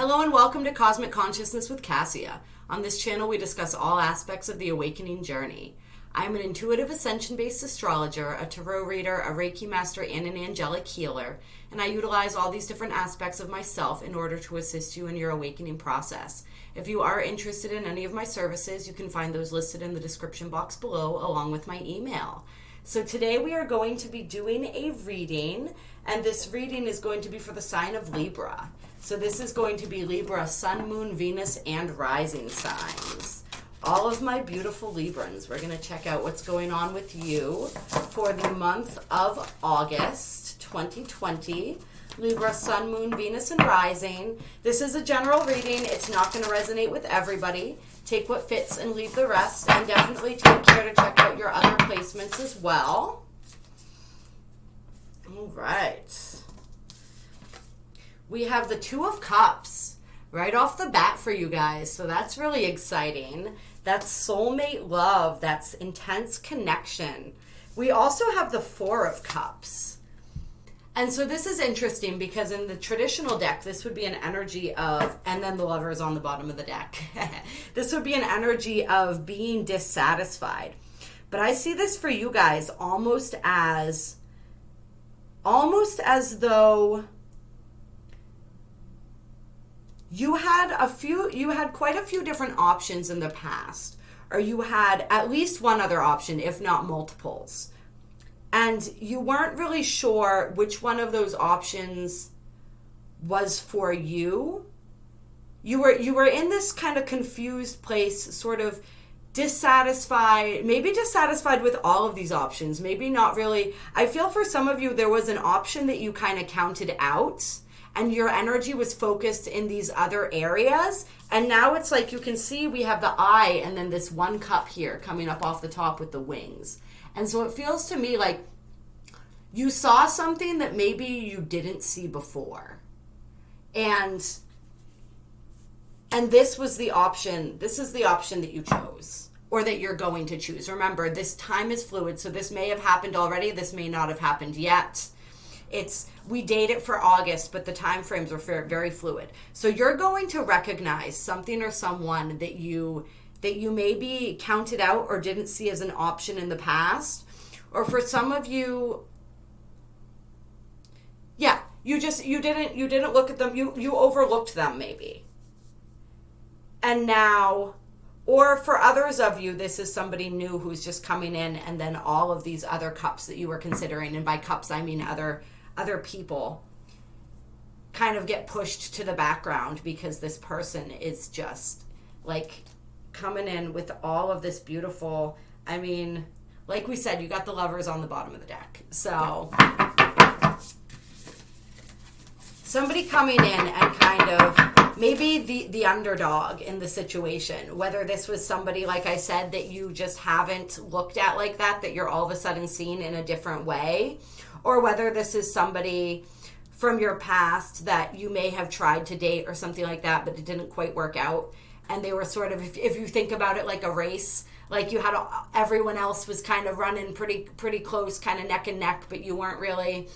Hello and welcome to Cosmic Consciousness with Cassia. On this channel we discuss all aspects of the awakening journey. I'm an intuitive ascension-based astrologer, a tarot reader, a Reiki master, and an angelic healer, and I utilize all these different aspects of myself in order to assist you in your awakening process. If you are interested in any of my services, you can find those listed in the description box below along with my email. So today we are going to be doing a reading, and this reading is going to be for the sign of Libra. So this is going to be Libra, Sun, Moon, Venus, and Rising signs. All of my beautiful Librans, we're going to check out what's going on with you for the month of August 2020. Libra, Sun, Moon, Venus, and Rising. This is a general reading. It's not going to resonate with everybody. Take what fits and leave the rest, and definitely take care to check out your other placements as well. All right. We have the Two of Cups right off the bat for you guys, so that's really exciting. That's soulmate love. That's intense connection. We also have the Four of Cups. And so this is interesting because in the traditional deck, this would be an energy of, and then the Lover is on the bottom of the deck. This would be an energy of being dissatisfied. But I see this for you guys almost as though you had quite a few different options in the past, or you had at least one other option, if not multiples. And you weren't really sure which one of those options was for you. You were in this kind of confused place, sort of dissatisfied, maybe dissatisfied with all of these options, maybe not really. I feel for some of you there was an option that you kind of counted out, and your energy was focused in these other areas. And now it's like you can see we have the eye and then this one cup here coming up off the top with the wings. And so it feels to me like you saw something that maybe you didn't see before. And this was the option. This is the option that you chose, or that you're going to choose. Remember, this time is fluid, so this may have happened already. This may not have happened yet. We date it for August, but the time frames are very fluid. So you're going to recognize something or someone that you maybe counted out or didn't see as an option in the past. Or for some of you, yeah, you didn't look at them. You overlooked them maybe. And now, or for others of you, this is somebody new who's just coming in, and then all of these other cups that you were considering, and by cups I mean other people, kind of get pushed to the background because this person is just like coming in with all of this beautiful, I mean, like we said, you got the Lovers on the bottom of the deck. So somebody coming in and kind of maybe the underdog in the situation, whether this was somebody, like I said, that you just haven't looked at like that you're all of a sudden seeing in a different way, or whether this is somebody from your past that you may have tried to date or something like that, but it didn't quite work out. And they were sort of, if you think about it like a race, like you had everyone else was kind of running pretty close, kind of neck and neck, but you weren't really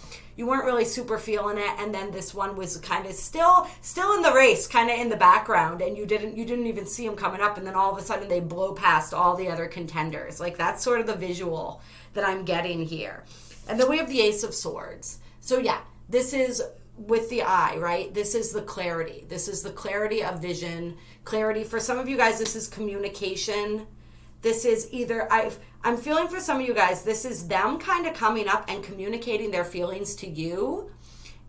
super feeling it. And then this one was kind of still in the race, kind of in the background, and you didn't even see them coming up. And then all of a sudden they blow past all the other contenders. Like that's sort of the visual that I'm getting here. And then we have the Ace of Swords. So yeah, this is with the eye, right? This is the clarity. This is the clarity of vision, clarity. For some of you guys, this is communication. This is either, I'm feeling for some of you guys, this is them kind of coming up and communicating their feelings to you,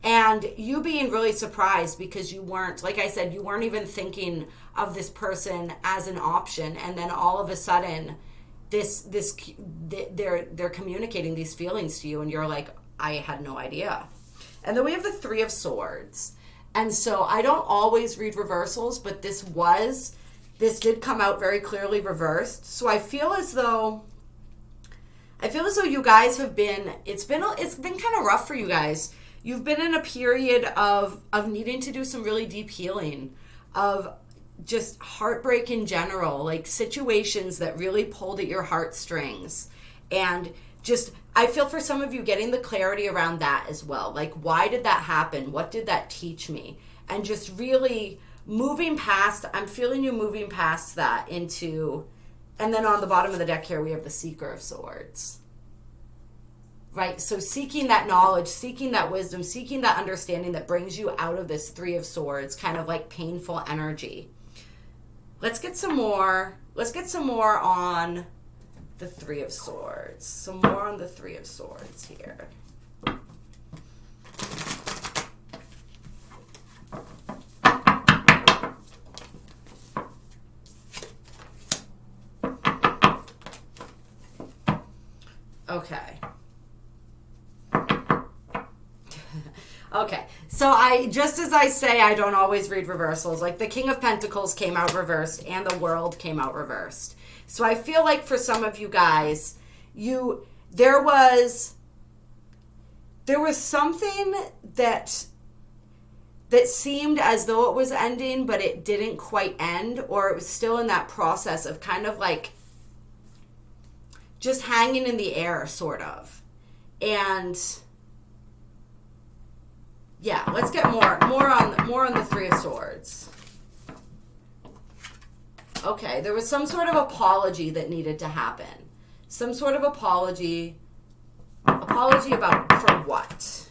and you being really surprised because you weren't, like I said, you weren't even thinking of this person as an option, and then all of a sudden, they're communicating these feelings to you, and you're like, I had no idea. And then we have the Three of Swords. And so I don't always read reversals, but this did come out very clearly reversed. So I feel as though you guys have been, it's been kind of rough for you guys. You've been in a period of needing to do some really deep healing, of just heartbreak in general, like situations that really pulled at your heartstrings. And just, I feel for some of you getting the clarity around that as well. Like, why did that happen? What did that teach me? And just really moving past, I'm feeling you moving past that into, and then on the bottom of the deck here, we have the Seeker of Swords. Right? So seeking that knowledge, seeking that wisdom, seeking that understanding that brings you out of this Three of Swords, kind of like painful energy. Let's get some more on the Three of Swords. Some more on the Three of Swords here. Okay. Okay, so just as I say, I don't always read reversals. Like the King of Pentacles came out reversed and the World came out reversed. So I feel like for some of you guys, there was something that seemed as though it was ending, but it didn't quite end, or it was still in that process of kind of like just hanging in the air, sort of. And yeah, let's get more on the Three of Swords. Okay, there was some sort of apology that needed to happen. Some sort of apology. Apology about, for what?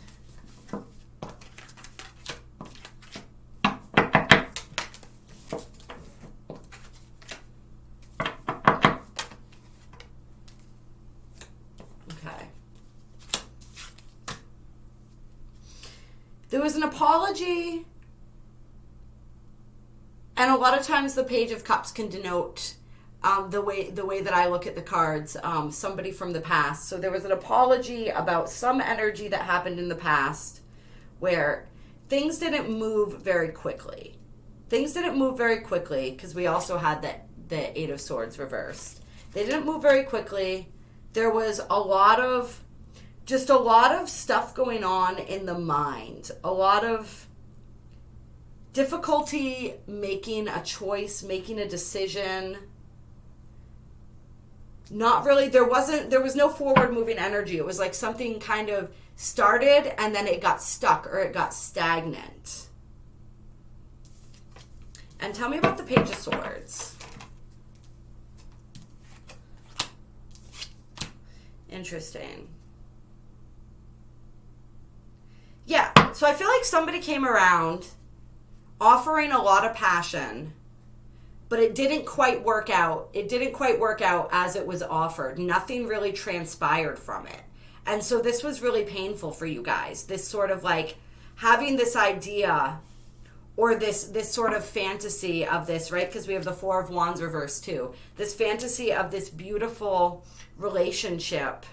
There was an apology, and a lot of times the Page of Cups can denote the way that I look at the cards, somebody from the past. So there was an apology about some energy that happened in the past where things didn't move very quickly. Things didn't move very quickly because we also had the Eight of Swords reversed. They didn't move very quickly. There was a lot of stuff going on in the mind. A lot of difficulty making a choice, making a decision. Not really, there was no forward moving energy. It was like something kind of started and then it got stuck or it got stagnant. And tell me about the Page of Swords. Interesting. Yeah, so I feel like somebody came around offering a lot of passion, but it didn't quite work out. It didn't quite work out as it was offered. Nothing really transpired from it. And so this was really painful for you guys. This sort of like having this idea or this sort of fantasy of this, right? Because we have the Four of Wands reversed too. This fantasy of this beautiful relationship,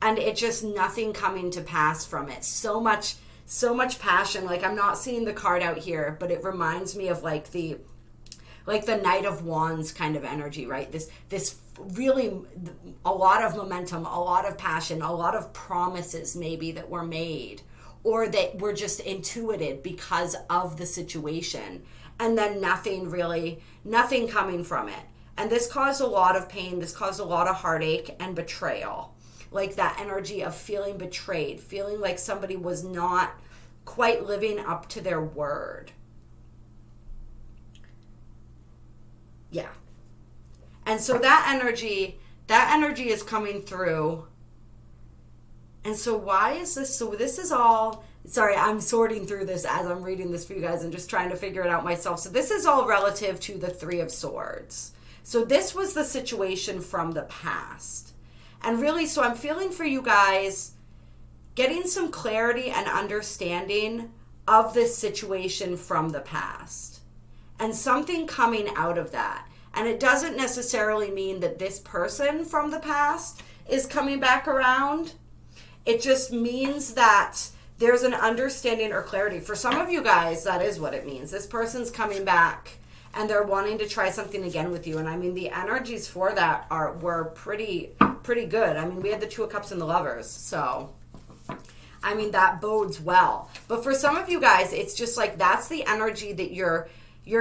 and it just nothing coming to pass from it. So much passion. Like, I'm not seeing the card out here, but it reminds me of like the Knight of Wands kind of energy, right? This really, a lot of momentum, a lot of passion, a lot of promises maybe that were made or that were just intuited because of the situation, and then nothing coming from it. And this caused a lot of pain. This caused a lot of heartache and betrayal. Like that energy of feeling betrayed, feeling like somebody was not quite living up to their word. Yeah. And so that energy is coming through. And so why is this? So this is all, sorry, I'm sorting through this as I'm reading this for you guys and just trying to figure it out myself. So this is all relative to the Three of Swords. So this was the situation from the past. And really, so I'm feeling for you guys getting some clarity and understanding of this situation from the past and something coming out of that. And it doesn't necessarily mean that this person from the past is coming back around. It just means that there's an understanding or clarity. For some of you guys, that is what it means. This person's coming back and they're wanting to try something again with you. And I mean, the energies for that were pretty good. I mean, we had the Two of Cups and the Lovers. So, I mean, that bodes well. But for some of you guys, it's just like that's the energy that you're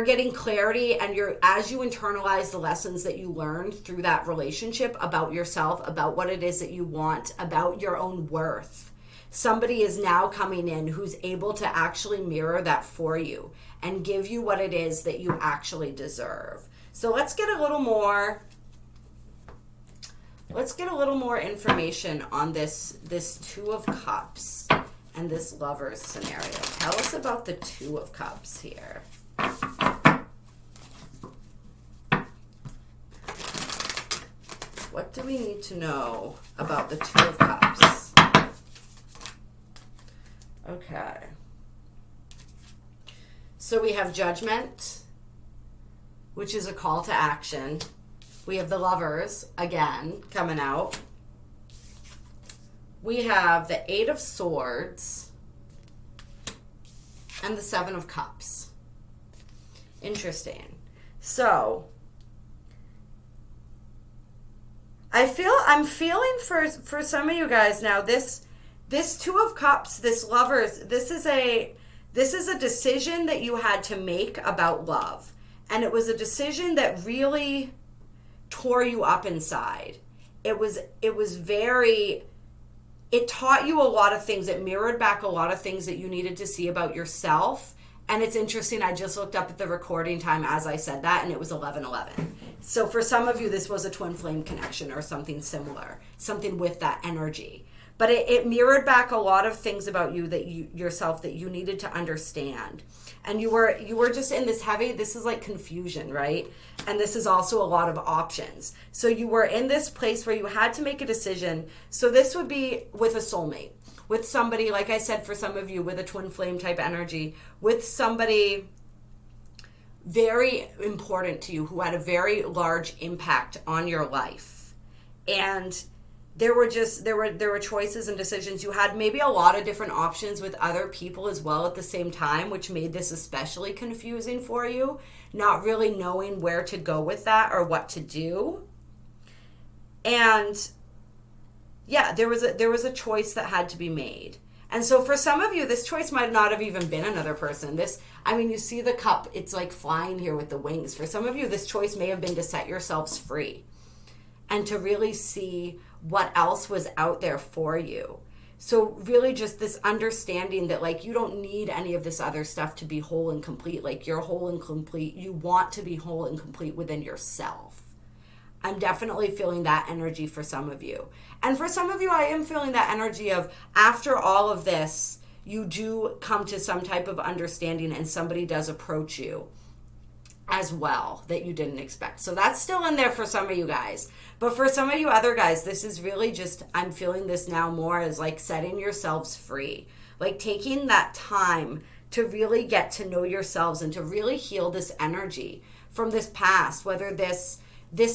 getting clarity, and as you internalize the lessons that you learned through that relationship about yourself, about what it is that you want, about your own worth. somebody is now coming in who's able to actually mirror that for you and give you what it is that you actually deserve. So let's get a little more information on this Two of Cups and this Lovers scenario. Tell us about the Two of Cups here. What do we need to know about the Two of Cups? Okay. So we have Judgment, which is a call to action. We have the Lovers, again, coming out. We have the Eight of Swords and the Seven of Cups. Interesting. So I'm feeling for some of you guys now, this Two of Cups, this Lovers, this is a decision that you had to make about love. And it was a decision that really tore you up inside. It taught you a lot of things. It mirrored back a lot of things that you needed to see about yourself. And it's interesting, I just looked up at the recording time as I said that, and it was 11:11. So for some of you, this was a twin flame connection or something similar, something with that energy. But it mirrored back a lot of things about you that yourself that you needed to understand. And you were just in this heavy, this is like confusion, right? And this is also a lot of options. So you were in this place where you had to make a decision. So this would be with a soulmate, with somebody, like I said, for some of you, with a twin flame type energy, with somebody very important to you who had a very large impact on your life. And there were choices and decisions. You had maybe a lot of different options with other people as well at the same time, which made this especially confusing for you, not really knowing where to go with that or what to do. And yeah, there was a choice that had to be made. And so for some of you, this choice might not have even been another person. You see the cup, it's like flying here with the wings. For some of you, this choice may have been to set yourselves free and to really see what else was out there for you. So really just this understanding that like you don't need any of this other stuff to be whole and complete. Like you're whole and complete. You want to be whole and complete within yourself. I'm definitely feeling that energy for some of you. And for some of you, I am feeling that energy of after all of this, you do come to some type of understanding and somebody does approach you as well that you didn't expect. So that's still in there for some of you guys. But for some of you other guys, this is really just, I'm feeling this now more as like setting yourselves free. Like taking that time to really get to know yourselves and to really heal this energy from this past, whether this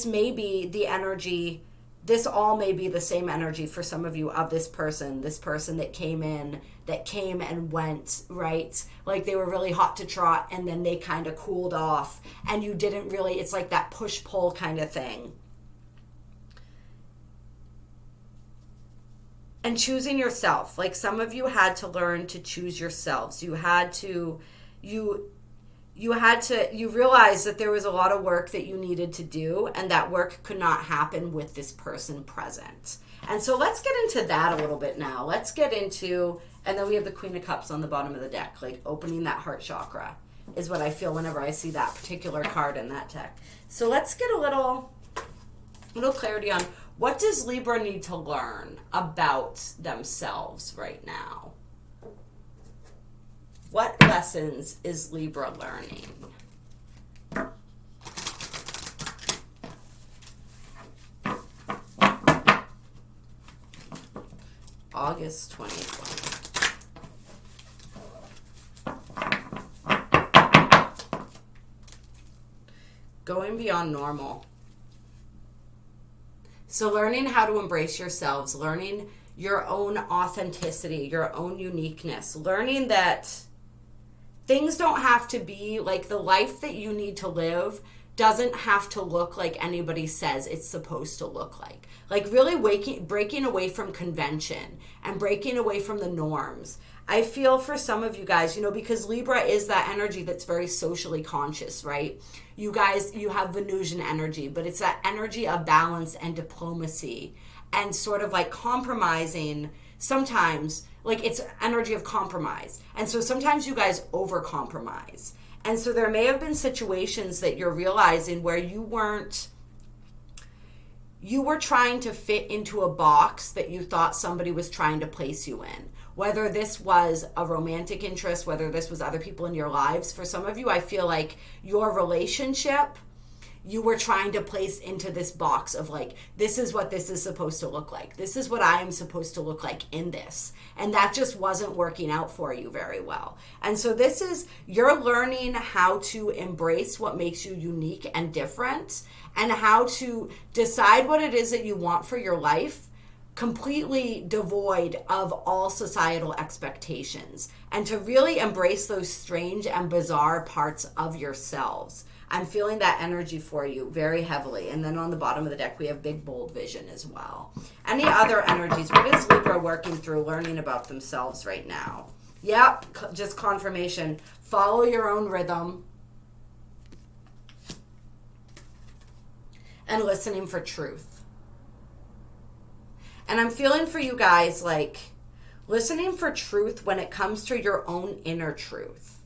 may be the energy, this all may be the same energy for some of you of this person that came and went, right? Like they were really hot to trot and then they kind of cooled off and you didn't really, it's like that push-pull kind of thing. And choosing yourself, like some of you had to learn to choose yourselves. You realized that there was a lot of work that you needed to do and that work could not happen with this person present. And so let's get into that a little bit now. Let's get into, and then we have the Queen of Cups on the bottom of the deck, like opening that heart chakra is what I feel whenever I see that particular card in that deck. So let's get a little clarity on what does Libra need to learn about themselves right now? What lessons is Libra learning? August 2020. Going beyond normal. So learning how to embrace yourselves, learning your own authenticity, your own uniqueness, learning that things don't have to be like the life that you need to live doesn't have to look like anybody says it's supposed to look like. Like really breaking away from convention and breaking away from the norms. I feel for some of you guys, because Libra is that energy that's very socially conscious, right? You guys, you have Venusian energy, but it's that energy of balance and diplomacy and sort of like compromising sometimes, like it's energy of compromise. And so sometimes you guys over-compromise. And so there may have been situations that you're realizing where you were trying to fit into a box that you thought somebody was trying to place you in. Whether this was a romantic interest, whether this was other people in your lives. For some of you, I feel like your relationship, you were trying to place into this box of like, this is what this is supposed to look like. This is what I am supposed to look like in this. And that just wasn't working out for you very well. And so this is, you're learning how to embrace what makes you unique and different, and how to decide what it is that you want for your life, completely devoid of all societal expectations, and to really embrace those strange and bizarre parts of yourselves. I'm feeling that energy for you very heavily. And then on the bottom of the deck, we have big, bold vision as well. Any other energies? What is Libra working through, learning about themselves right now? Yep, just confirmation. Follow your own rhythm. And listening for truth. And I'm feeling for you guys, like, listening for truth when it comes to your own inner truth,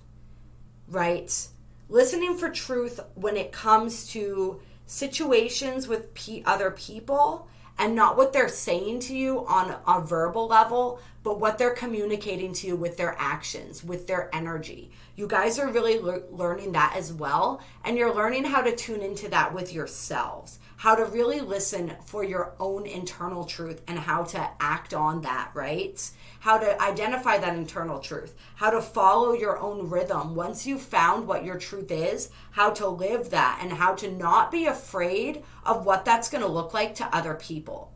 right? Listening for truth when it comes to situations with other people, and not what they're saying to you on a verbal level, but what they're communicating to you with their actions, with their energy. You guys are really learning that as well, and you're learning how to tune into that with yourselves, how to really listen for your own internal truth and how to act on that, right? How to identify that internal truth, how to follow your own rhythm. Once you've found what your truth is, how to live that, and how to not be afraid of what that's going to look like to other people,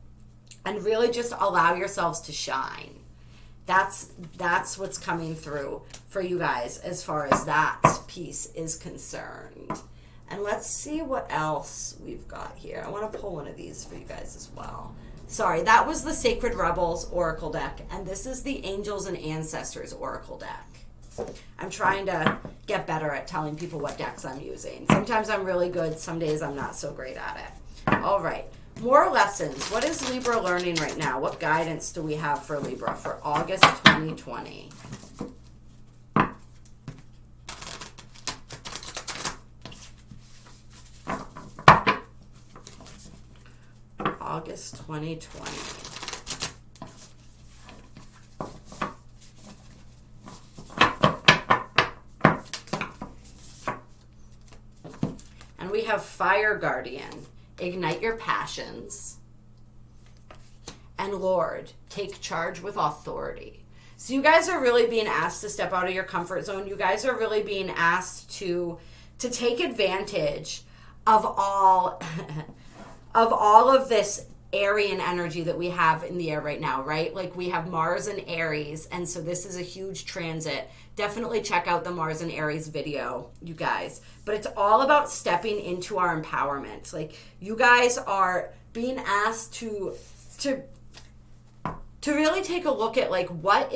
and really just allow yourselves to shine. That's what's coming through for you guys as far as that piece is concerned. And let's see what else we've got here. I want to pull one of these for you guys as well. Sorry, that was the Sacred Rebels Oracle deck, and this is the Angels and Ancestors Oracle deck. I'm trying to get better at telling people what decks I'm using. Sometimes I'm really good, some days I'm not so great at it. All right, more lessons. What is Libra learning right now? What guidance do we have for Libra for August 2020? August 2020. And we have Fire Guardian, ignite your passions. And Lord, take charge with authority. So you guys are really being asked to step out of your comfort zone. You guys are really being asked to take advantage of all of this Aryan energy that we have in the air right now, right? Like we have Mars and Aries, and so this is a huge transit. Definitely check out the Mars and Aries video, you guys. But it's all about stepping into our empowerment. Like you guys are being asked to really take a look at like what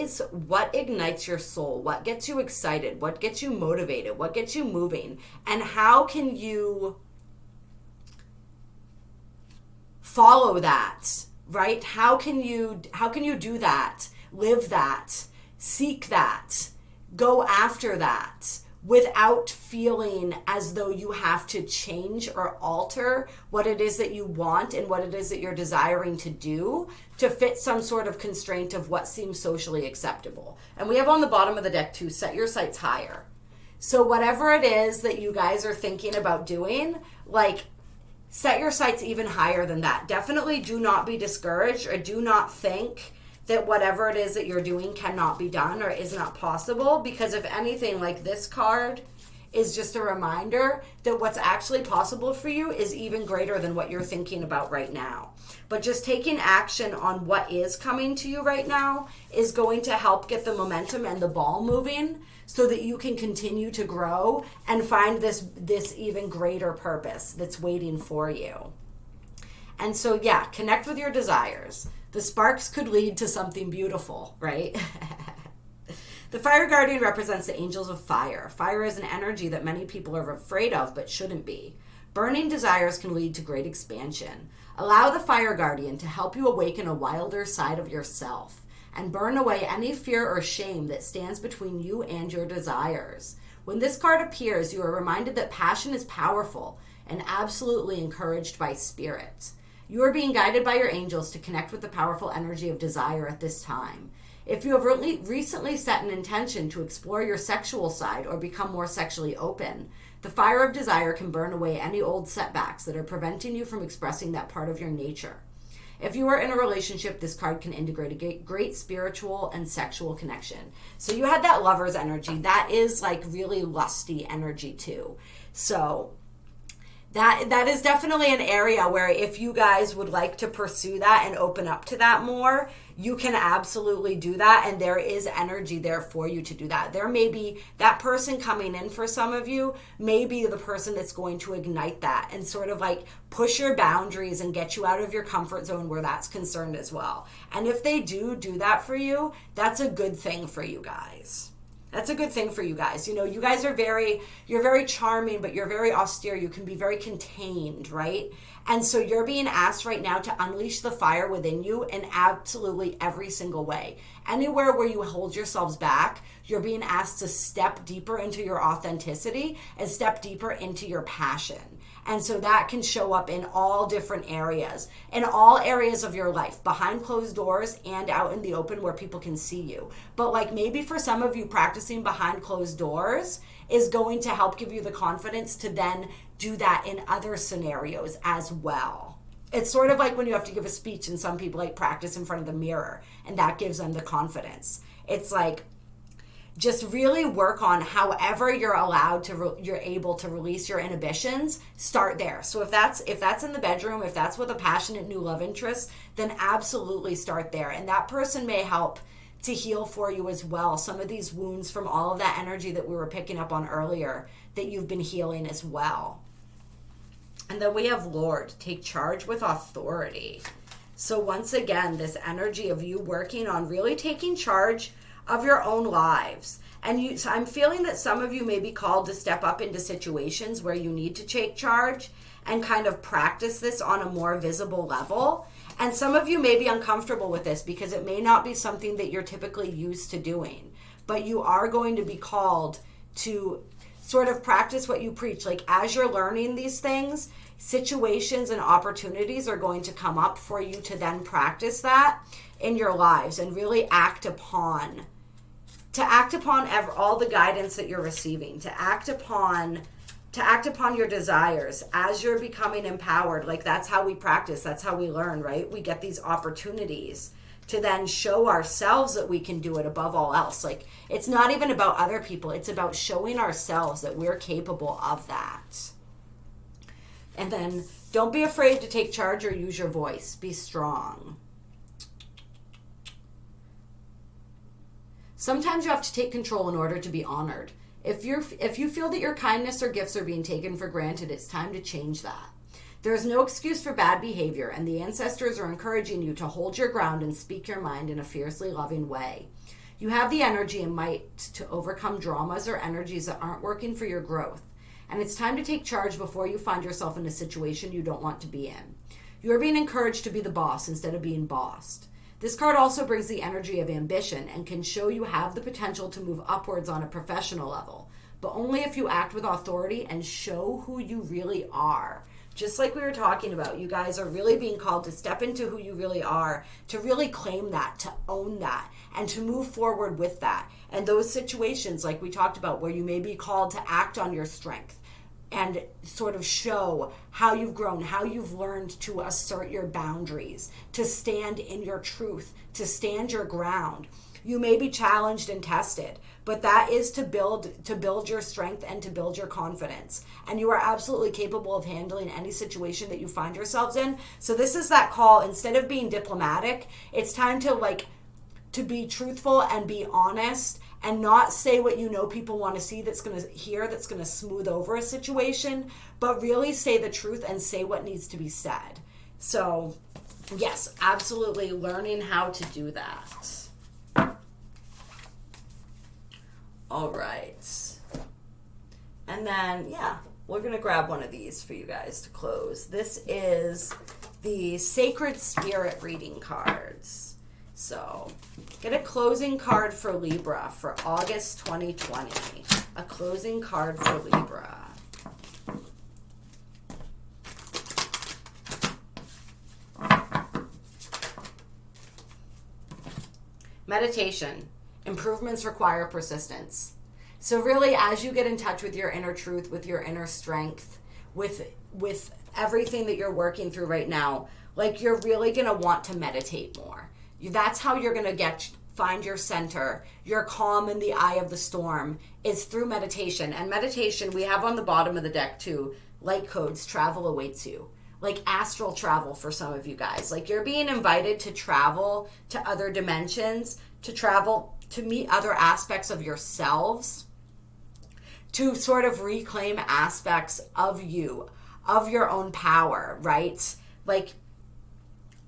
ignites your soul, what gets you excited, what gets you motivated, what gets you moving, and how can you follow that, right? How can you do that, live that, seek that, go after that without feeling as though you have to change or alter what it is that you want and what it is that you're desiring to do to fit some sort of constraint of what seems socially acceptable. And we have on the bottom of the deck too, set your sights higher. So whatever it is that you guys are thinking about doing, like, set your sights even higher than that. Definitely do not be discouraged, or do not think that whatever it is that you're doing cannot be done or is not possible, because if anything, like this card is just a reminder that what's actually possible for you is even greater than what you're thinking about right now. But just taking action on what is coming to you right now is going to help get the momentum and the ball moving so that you can continue to grow and find this even greater purpose that's waiting for you. And so, yeah, connect with your desires. The sparks could lead to something beautiful, right? The Fire Guardian represents the angels of fire. Fire is an energy that many people are afraid of but shouldn't be. Burning desires can lead to great expansion. Allow the Fire Guardian to help you awaken a wilder side of yourself and burn away any fear or shame that stands between you and your desires. When this card appears, you are reminded that passion is powerful and absolutely encouraged by spirit. You are being guided by your angels to connect with the powerful energy of desire at this time. If you have recently set an intention to explore your sexual side or become more sexually open, the fire of desire can burn away any old setbacks that are preventing you from expressing that part of your nature. If you are in a relationship, this card can integrate a great spiritual and sexual connection. So you had that lover's energy. That is like really lusty energy too. So that is definitely an area where if you guys would like to pursue that and open up to that more, you can absolutely do that, and there is energy there for you to do that. There may be that person coming in for some of you, may be the person that's going to ignite that and sort of like push your boundaries and get you out of your comfort zone where that's concerned as well. And if they do that for you, that's a good thing for you guys. That's a good thing for you guys. You know, you guys are you're very charming, but you're very austere. You can be very contained, right? And so you're being asked right now to unleash the fire within you in absolutely every single way. Anywhere where you hold yourselves back, you're being asked to step deeper into your authenticity and step deeper into your passion. And so that can show up in all different areas, in all areas of your life, behind closed doors and out in the open where people can see you. But like maybe for some of you, practicing behind closed doors is going to help give you the confidence to then do that in other scenarios as well. It's sort of like when you have to give a speech and some people like practice in front of the mirror and that gives them the confidence. It's like, just really work on however you're allowed to, you're able to release your inhibitions. Start there. So if that's in the bedroom, if that's with a passionate new love interest, then absolutely start there. And that person may help to heal for you as well. Some of these wounds from all of that energy that we were picking up on earlier that you've been healing as well. And then we have Lord, take charge with authority. So once again, this energy of you working on really taking charge of your own lives. And so I'm feeling that some of you may be called to step up into situations where you need to take charge and kind of practice this on a more visible level. And some of you may be uncomfortable with this because it may not be something that you're typically used to doing, but you are going to be called to sort of practice what you preach. Like as you're learning these things, situations and opportunities are going to come up for you to then practice that in your lives and really act upon all the guidance that you're receiving, to act upon your desires as you're becoming empowered. Like that's how we practice, that's how we learn, right? We get these opportunities to then show ourselves that we can do it above all else. Like it's not even about other people, it's about showing ourselves that we're capable of that. And then don't be afraid to take charge or use your voice. Be strong. Sometimes you have to take control in order to be honored. If you feel that your kindness or gifts are being taken for granted, it's time to change that. There is no excuse for bad behavior, and the ancestors are encouraging you to hold your ground and speak your mind in a fiercely loving way. You have the energy and might to overcome dramas or energies that aren't working for your growth. And it's time to take charge before you find yourself in a situation you don't want to be in. You are being encouraged to be the boss instead of being bossed. This card also brings the energy of ambition and can show you have the potential to move upwards on a professional level, but only if you act with authority and show who you really are. Just like we were talking about, you guys are really being called to step into who you really are, to really claim that, to own that, and to move forward with that. And those situations, like we talked about, where you may be called to act on your strength and sort of show how you've grown, how you've learned to assert your boundaries, to stand in your truth, to stand your ground. You may be challenged and tested, but that is to build your strength and to build your confidence. And you are absolutely capable of handling any situation that you find yourselves in. So this is that call. Instead of being diplomatic, it's time to be truthful and be honest and not say what you know people want to see that's going to smooth over a situation, but really say the truth and say what needs to be said. So yes, absolutely learning how to do that. All right. And then, we're going to grab one of these for you guys to close. This is the Sacred Spirit reading cards. So get a closing card for Libra for August 2020. A closing card for Libra. Meditation. Improvements require persistence. So really, as you get in touch with your inner truth, with your inner strength, with everything that you're working through right now, like, you're really going to want to meditate more. That's how you're going to find your center, your calm in the eye of the storm, is through meditation. And meditation, we have on the bottom of the deck too, light codes, travel awaits you. Like astral travel for some of you guys. Like, you're being invited to travel to other dimensions, to travel to meet other aspects of yourselves, to sort of reclaim aspects of you, of your own power, right? Like,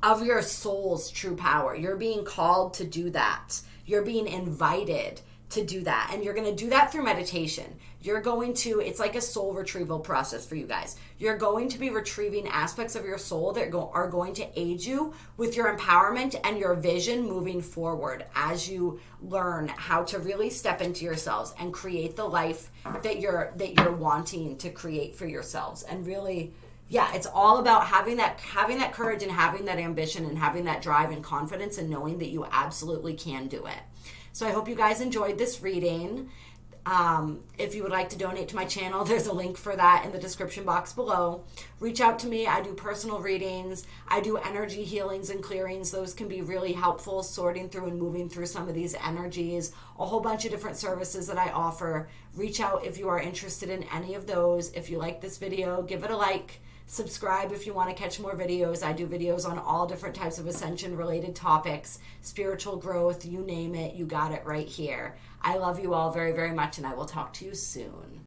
of your soul's true power. You're being called to do that. You're being invited to do that. And you're going to do that through meditation. It's like a soul retrieval process for you guys. You're going to be retrieving aspects of your soul that are going to aid you with your empowerment and your vision moving forward as you learn how to really step into yourselves and create the life that you're wanting to create for yourselves. And really, yeah, it's all about having that courage and having that ambition and having that drive and confidence and knowing that you absolutely can do it. So I hope you guys enjoyed this reading. If you would like to donate to my channel, there's a link for that in the description box below. Reach out to me. I do personal readings. I do energy healings and clearings. Those can be really helpful, sorting through and moving through some of these energies. A whole bunch of different services that I offer. Reach out if you are interested in any of those. If you like this video, give it a like. Subscribe if you want to catch more videos. I do videos on all different types of Ascension related topics, spiritual growth, you name it, you got it right here. I love you all very, very much, and I will talk to you soon.